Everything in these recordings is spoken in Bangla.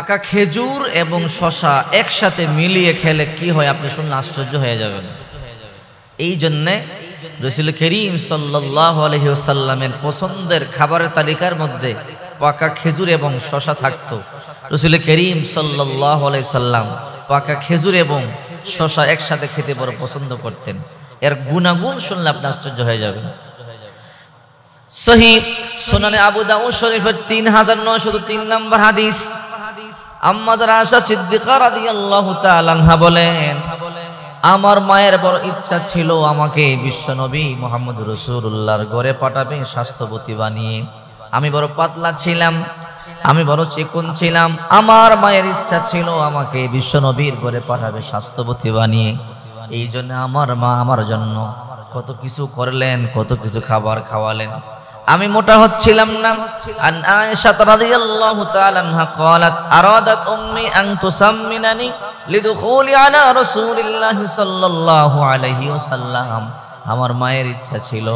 পাকা খেজুর এবং শশা একসাথে মিলিয়ে খেলে কি হয় আপনি শুনলে আশ্চর্য হয়ে যাবেন। এই জন্যে রাসূল করিম সাল্লাল্লাহু আলাইহি ওয়াসাল্লামের পছন্দের খাবারের তালিকার মধ্যে পাকা খেজুর এবং শশা থাকতো। রাসূল করিম সাল্লাল্লাহু আলাইহি সাল্লাম পাকা খেজুর এবং শশা একসাথে খেতে বড় পছন্দ করতেন। এর গুণাগুণ শুনলে আপনি আশ্চর্য হয়ে যাবেন। সহিহ সুনানে আবু দাউদ শরীফের 3903 নম্বর হাদিস, আম্মা আয়েশা সিদ্দিকা রাদিয়াল্লাহু তাআলা আনহা বলেন, আমার মায়ের বড় ইচ্ছা ছিল আমাকে বিশ্বনবী মুহাম্মদ রাসূলুল্লাহর ঘরে পাঠাবে স্বাস্থ্যবতী বানিয়ে। আমি বড় পাতলা ছিলাম, আমি বড় চিকন ছিলাম। আমার মায়ের ইচ্ছা ছিল আমাকে বিশ্বনবীর ঘরে পাঠাবে স্বাস্থ্যবতী বানিয়ে। এই জন্য আমার মা আমার জন্য কত কিছু করলেন, কত কিছু খাবার খাওয়ালেন। আমি মোটা হচ্ছিলাম না। আন আয়েশা রাদিয়াল্লাহু তাআলা আনহা قالت আরাদাত উম্মি আন তুসাম্মিনানি লিদুখুলি আলা রাসূলিল্লাহি সাল্লাল্লাহু আলাইহি ওয়াসাল্লাম। আমার মায়ের ইচ্ছা ছিল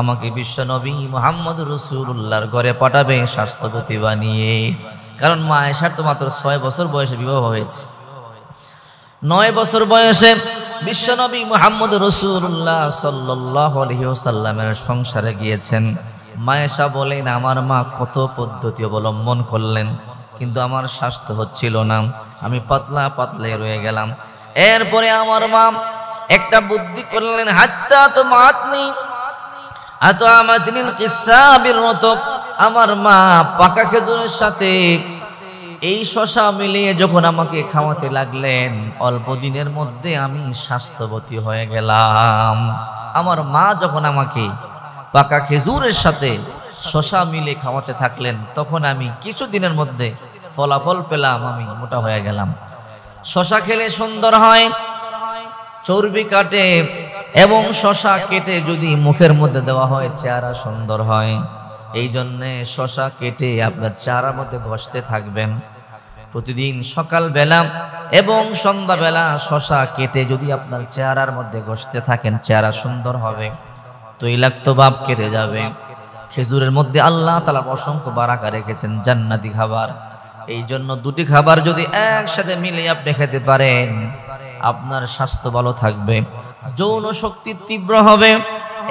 আমাকে বিশ্বনবী মুহাম্মদ রাসূলুল্লাহর ঘরে পাঠাবে স্বাস্থ্যবতী বানিয়ে। কারণ মা আয়েশার তো মাত্র 6 বছর বয়সে বিবাহ হয়েছে। 9 বছর বয়সে বিশ্বনবী মুহাম্মদ রাসূলুল্লাহ সাল্লাল্লাহু আলাইহি ওয়াসাল্লামের সংসারে গিয়েছেন। মা আয়েশা বলেন, আমার মা কত পদ্ধতি অবলম্বন করলেন, কিন্তু আমার স্বাস্থ্য হচ্ছিল না, আমি পাতলা পাতলা রয়ে গেলাম। এরপরে আমার মা একটা বুদ্ধি করলেন, হাত্তা তো মাতনি আতো আমাতিনিল কিসাবির মতো। আমার মা পাকা খেজুরের সাথে এই শশা মিলিয়ে যখন আমাকে খাওয়াতে লাগলেন, অল্প দিনের মধ্যে আমি স্বাস্থ্যবতী হয়ে গেলাম। আমার মা যখন আমাকে পাকা খেজুরের সাথে শশা মিলে খাওয়াতে থাকলেন, তখন আমি কিছু দিনের মধ্যে ফলাফল পেলাম, আমি মোটা হয়ে গেলাম। শশা খেলে সুন্দর হয়, চর্বি কাটে, এবং শশা কেটে যদি মুখের মধ্যে দেওয়া হয় চেহারা সুন্দর হয়। এই জন্যে শশা কেটে আপনার চেহারার মধ্যে ঘষতে থাকবেন। প্রতিদিন সকালবেলা এবং সন্ধ্যাবেলা শশা কেটে যদি আপনার চেহারার মধ্যে ঘষতে থাকেন, চেহারা সুন্দর হবে, তৈলাক্ত ভাব কেটে যাবে। খেজুরের মধ্যে আল্লাহ তাআলা অসংখ্য বারাকা রেখেছেন, জান্নাতি খাবার। এই জন্য দুটি খাবার যদি একসাথে মিলে আপনি খেতে পারেন, আপনার স্বাস্থ্য ভালো থাকবে, যৌন শক্তি তীব্র হবে,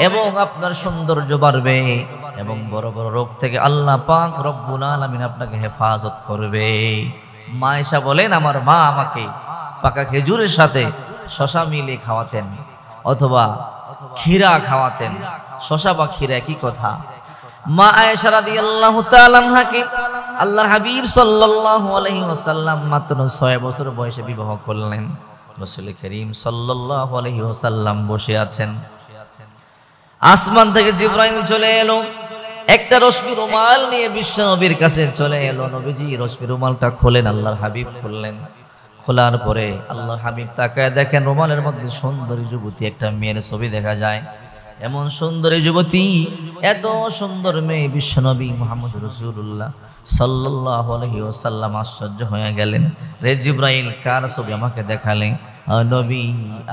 এবং আপনার সৌন্দর্য বাড়বে, এবং বড় বড় রোগ থেকে আল্লাহ পাক রব্বুল আলামিন আপনাকে হেফাজত করবে। মা আয়েশা বলেন, আমার মা আমাকে পাকা খেজুরের সাথে শশা মিলে খাওয়াতেন, অথবা ক্ষীরা খাওয়াতেন। শশা বা ক্ষীরা কি কথা। মা আয়েশা রাদিয়াল্লাহু তাআলা আনহাকে আল্লাহর হাবিব সাল্লাল্লাহু আলাইহি ওয়াসাল্লাম মাত্র 6 বছর বয়সে বিবাহ করলেন। রাসূল করিম সাল্লাল্লাহু আলাইহি ওয়াসাল্লাম বসে আছেন, আসমান থেকে জিবরাইল চলে এলো, একটা রশ্মি রুমাল নিয়ে বিশ্ব নবীর কাছে চলে এলো। নবীজি রশ্মি রুমালটা খোলেন, আল্লাহর হাবিব খুললেন। খোলার পরে আল্লাহর হাবিব তাকায় দেখেন রুমালের মধ্যে সুন্দরী যুবতী একটা মেয়ের ছবি দেখা যায়। এমন সুন্দরী যুবতী, এত সুন্দর মেয়ে বিশ্বনবী মুহাম্মদ রাসূলুল্লাহ সাল্লাল্লাহু আলাইহি ওয়াসাল্লাম আশ্চর্য হয়ে গেলেন। রে জিবরাইল, কার ছবি আমাকে দেখালে? নবী,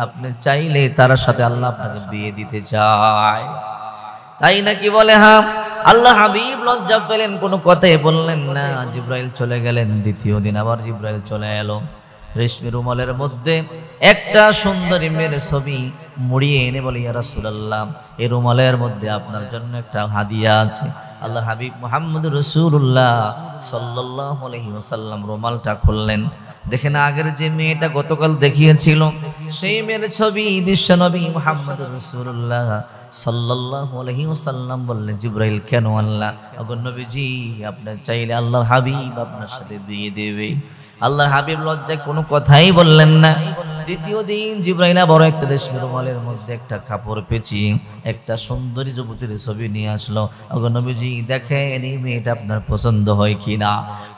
আপনি চাইলে তার সাথে আল্লাহ আপনাকে বিয়ে দিতে চায়। তাই নাকি? বলে হ্যাঁ। আল্লাহ হাবিব লজ্জা পেলেন, কোনো কথাই বললেন না। জিবরাইল চলে গেলেন। দ্বিতীয় দিন আবার জিবরাইল চলে এলো, রেশমি রুমালের মধ্যে একটা সুন্দরী মেয়ের ছবি মুড়িয়ে এনে বলে, ইয়া রাসূলুল্লাহ, এই রুমালের মধ্যে আপনার জন্য একটা হাদিয়া আছে। আল্লাহ হাবিব মুহাম্মদ রাসূলুল্লাহ সাল্লাল্লাহু আলাইহি ওয়াসাল্লাম রুমালটা খুললেন, দেখেন আগের যে মেয়েটা গতকাল দেখিয়েছিল সেই মেয়ের ছবি। বিশ্বনবী মুহাম্মদ রাসূলুল্লাহ সাল্লাল্লাহু আলাইহি ওয়াসাল্লাম বললেন, জিবরাইল কেন আল্লাহ? ওগো নবীজি, আপনি চাইলে আল্লাহর হাবিব আপনার সাথে বিয়ে দেবে। আল্লাহর হাবিব লজ্জায় কোনো কথাই বললেন না। তৃতীয় দিন জিবরাইল বড় একটা রেশমি রুমালের মধ্যে একটা কাপড় পেঁচিয়ে একটা সুন্দরী যুবতীর ছবি নিয়ে আসলো। ওগো নবীজি, দেখেন এই মেয়েটা আপনার পছন্দ হয় কিনা।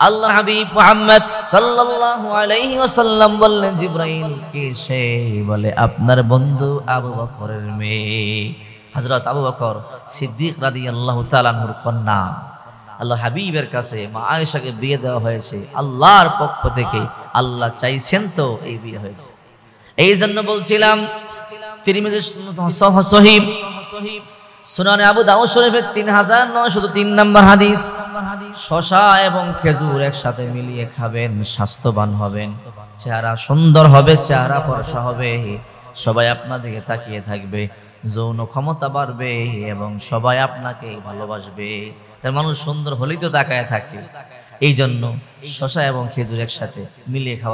আল্লাহর হাবিব মুহাম্মদ সাল্লাল্লাহু আলাইহি ওয়াসাল্লাম বললেন, জিবরাইল কে সে? বলে, আপনার বন্ধু আবু বকরের মেয়ে, হযরত আবু বকর সিদ্দিক রাদিয়াল্লাহু তাআলা আনহুর কন্যা। আল্লাহর হাবিবের কাছে মা আয়েশাকে বিয়ে দেওয়া হয়েছে আল্লাহর পক্ষ থেকে। আল্লাহ চাইছেন তো এই বিয়ে হয়েছে। এই জন্য বলছিলাম তিরমিজি সহিহ সুনানে আবু দাউদ শরীফের 3903 নম্বর হাদিস, শসা এবং খেজুর একসাথে মিলিয়ে খাবেন, স্বাস্থ্যবান হবেন, চেহারা সুন্দর হবে, চেহারা ফর্সা হবে, সবাই আপনার দিকে তাকিয়ে থাকবে, যৌন ক্ষমতা বাড়বে এবং সবাই আপনাকে ভালোবাসবে। তার মানুষ সুন্দর হলেই তো তাকায় থাকে। এই জন্য শসা এবং খেজুর একসাথে মিলিয়ে খাওয়া